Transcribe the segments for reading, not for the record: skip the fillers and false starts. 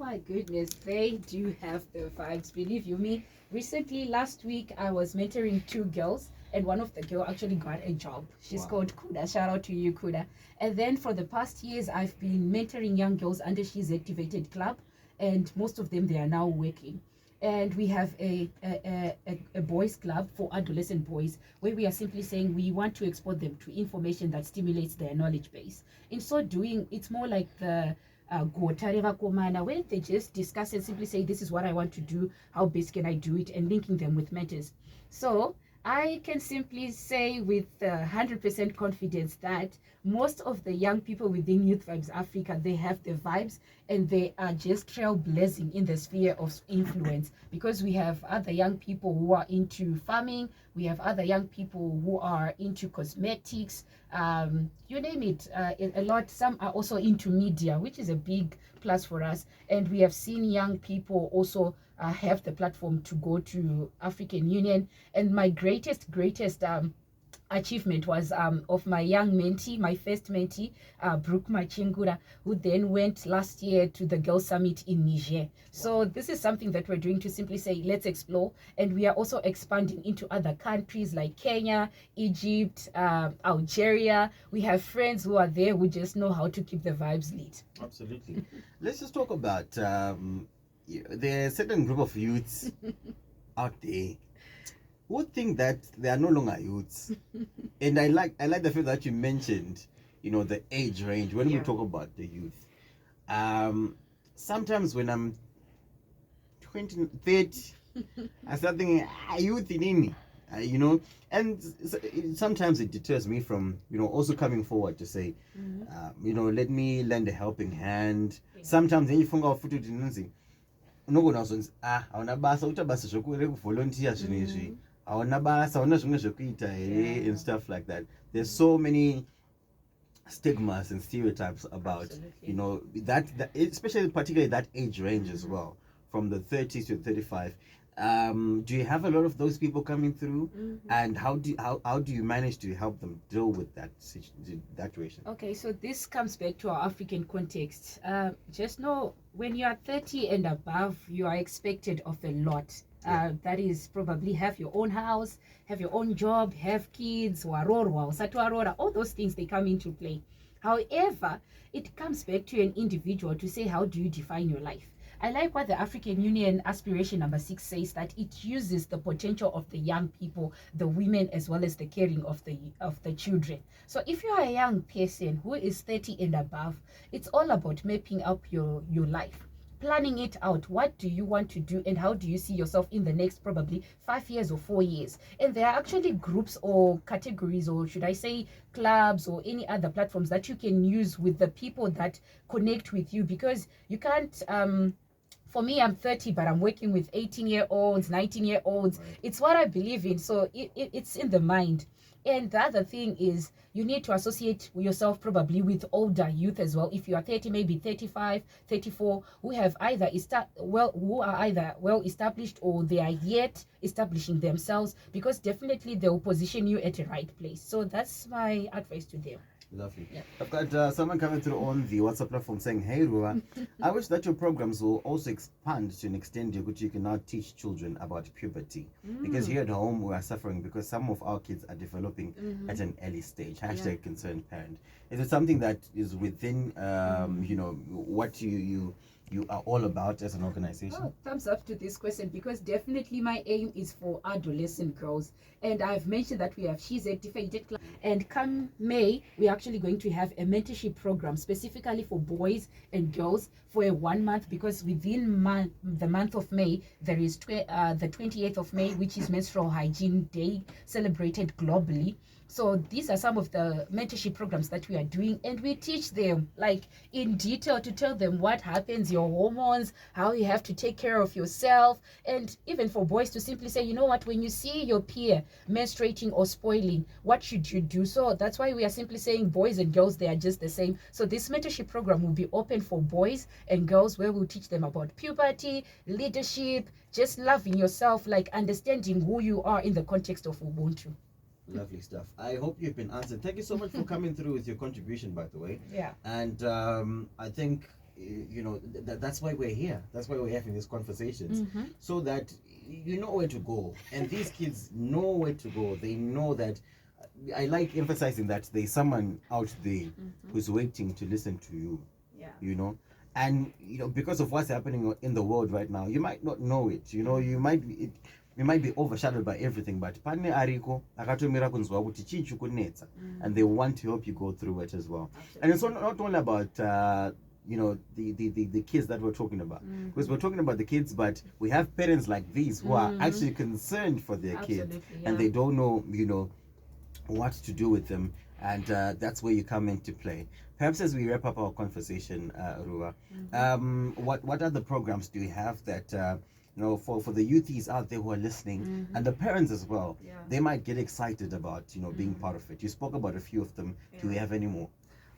my goodness, they do have the vibes. Believe you me. Recently, last week, I was mentoring 2 girls, and one of the girl actually got a job. She's called Kuda. Shout out to you, Kuda. And then for the past years, I've been mentoring young girls under She's Activated Club, and most of them, they are now working. And we have a boys club for adolescent boys where we are simply saying we want to export them to information that stimulates their knowledge base. In so doing, it's more like the Gotareva Komana, where they just discuss and simply say, this is what I want to do, how best can I do it, and linking them with mentors. So I can simply say with 100% confidence that most of the young people within Youth Vibes Africa, they have the vibes and they are just trailblazing in the sphere of influence, because we have other young people who are into farming, we have other young people who are into cosmetics, you name it, a lot. Some are also into media, which is a big plus for us. And we have seen young people also have the platform to go to African Union. And my greatest achievement was of my young mentee, my first mentee, Brooke Machingura, who then went last year to the Girls Summit in Niger. So this is something that we're doing to simply say, let's explore. And we are also expanding into other countries like Kenya, Egypt, Algeria. We have friends who are there who just know how to keep the vibes lit. Absolutely. Let's just talk about there are a certain group of youths out there who think that they are no longer youths. And I like the fact that you mentioned, the age range when we talk about the youth. Sometimes when I'm 20, 30, I start thinking, youth in me, and sometimes it deters me from, also coming forward to say, let me lend a helping hand. Sometimes when you find out food and stuff like that. There's so many stigmas and stereotypes about that especially particularly that age range as well, from the 30s to 35. Do you have a lot of those people coming through? And how do you manage to help them deal with that situation? Okay, so this comes back to our African context. Just know, when you are 30 and above, you are expected of a lot. That is, probably have your own house, have your own job, have kids, all those things, they come into play. However, it comes back to an individual to say, how do you define your life? I like what the African Union Aspiration number 6 says, that it uses the potential of the young people, the women, as well as the caring of the children. So if you are a young person who is 30 and above, it's all about mapping up your life, planning it out. What do you want to do, and how do you see yourself in the next probably 5 years or 4 years? And there are actually groups or categories, or should I say clubs, or any other platforms that you can use with the people that connect with you, because you can't for me, I'm 30, but I'm working with 18-year-olds, 19-year-olds. Right. It's what I believe in, so it's in the mind. And the other thing is, you need to associate yourself probably with older youth as well. If you are 30, maybe 35, 34, who have either who are either well established, or they are yet establishing themselves, because definitely they will position you at the right place. So that's my advice to them. Lovely. Yeah. I've got someone coming through on the WhatsApp platform saying, hey, Ruva, I wish that your programs will also expand to an extent which you can now teach children about puberty. Because here at home, we are suffering because some of our kids are developing at an early stage. Hashtag concerned parent. Is it something that is within, what you are all about as an organization? Oh, thumbs up to this question, because definitely my aim is for adolescent girls. And I've mentioned that we have She's Activated Club. And come May, we're actually going to have a mentorship program specifically for boys and girls for a 1 month, because within the month of May, there is the 28th of May, which is Menstrual Hygiene Day, celebrated globally. So these are some of the mentorship programs that we are doing, and we teach them like in detail to tell them what happens, your hormones, how you have to take care of yourself, and even for boys to simply say, you know what, when you see your peer menstruating or spoiling, what should you do? So that's why we are simply saying boys and girls, they are just the same. So this mentorship program will be open for boys and girls, where we'll teach them about puberty, leadership, just loving yourself, like understanding who you are in the context of Ubuntu. Lovely stuff. I hope you've been answered. Thank you so much for coming through with your contribution, by the way. Yeah. And I think that's why we're here. That's why we're having these conversations, so that you know where to go, and these kids know where to go. They know that. I like emphasizing that there's someone out there who's waiting to listen to you. Yeah. And because of what's happening in the world right now, you might not know it. You might be overshadowed by everything, but pane ariko akatomira kunzwa kuti chii chikunetsa, and they want to help you go through it as well. Absolutely. And it's not only about the kids that we're talking about, because we're talking about the kids, but we have parents like these who are actually concerned for their kids, and they don't know what to do with them, and that's where you come into play. Perhaps as we wrap up our conversation, Ruva, what other programs do you have that for the youthies out there who are listening, and the parents as well? They might get excited about being part of it. You spoke about a few of them. Do we have any more?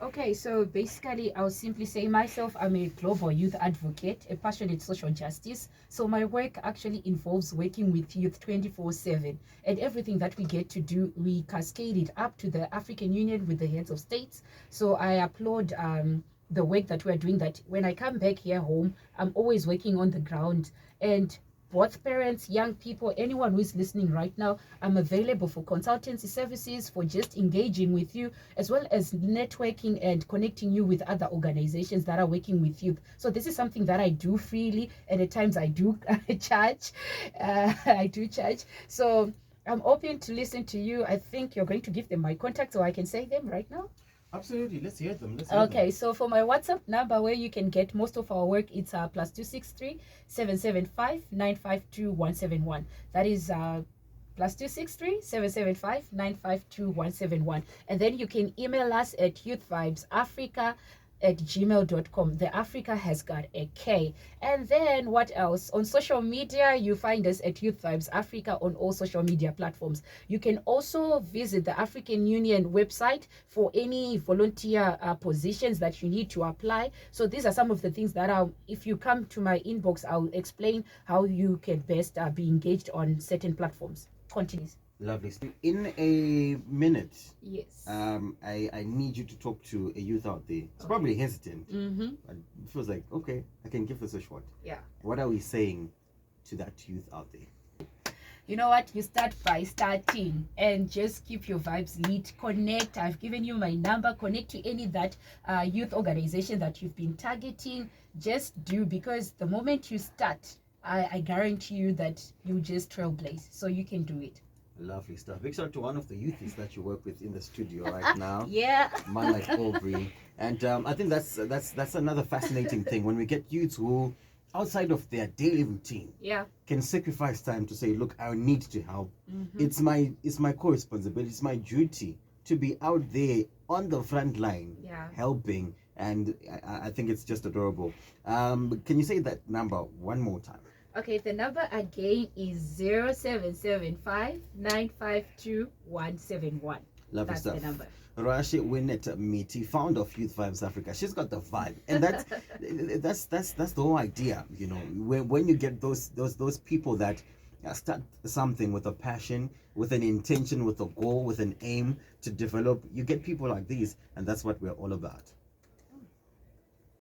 Okay, so basically, I'll simply say myself, I'm a global youth advocate, a passionate social justice. So my work actually involves working with youth 24/7. And everything that we get to do, we cascade it up to the African Union with the heads of states. So I applaud the work that we're doing, that when I come back here home, I'm always working on the ground. And both parents, young people, anyone who is listening right now, I'm available for consultancy services, for just engaging with you, as well as networking and connecting you with other organizations that are working with youth. So this is something that I do freely, and at times I do charge. I do charge. So I'm open to listen to you. I think you're going to give them my contact, so I can say them right now. Absolutely, let's hear them. Okay, so for my WhatsApp number, where you can get most of our work, it's +263 775 952 171. That is +263 775 952 171. And then you can email us at youthvibesafrica@gmail.com. The Africa has got a K. And then what else? On social media, you find us at Youth Vibes Africa on all social media platforms. You can also visit the African Union website for any volunteer positions that you need to apply. So these are some of the things that if you come to my inbox, I'll explain how you can best be engaged on certain platforms. Continue. Lovely. In a minute, yes, I need you to talk to a youth out there. It's probably hesitant. But it feels like, okay, I can give this a shot. Yeah. What are we saying to that youth out there? You know what? You start by starting, and just keep your vibes lit. Connect. I've given you my number. Connect to any that youth organization that you've been targeting. Just do, because the moment you start, I guarantee you that you just trailblaze. So you can do it. Lovely stuff. Big shout out to one of the youthies that you work with in the studio right now. Yeah. Man like Aubrey. And I think that's another fascinating thing, when we get youths who, outside of their daily routine, can sacrifice time to say, look, I need to help. It's my core responsibility. It's my duty to be out there on the front line, helping. And I think it's just adorable. Can you say that number one more time? Okay, the number again is 0775 952 171. Lovely That's stuff. the number. Ruvarashe Miti, founder of Youth Vibes Africa. She's got the vibe, and that's the whole idea. When you get those people that start something with a passion, with an intention, with a goal, with an aim to develop, you get people like these, and that's what we're all about.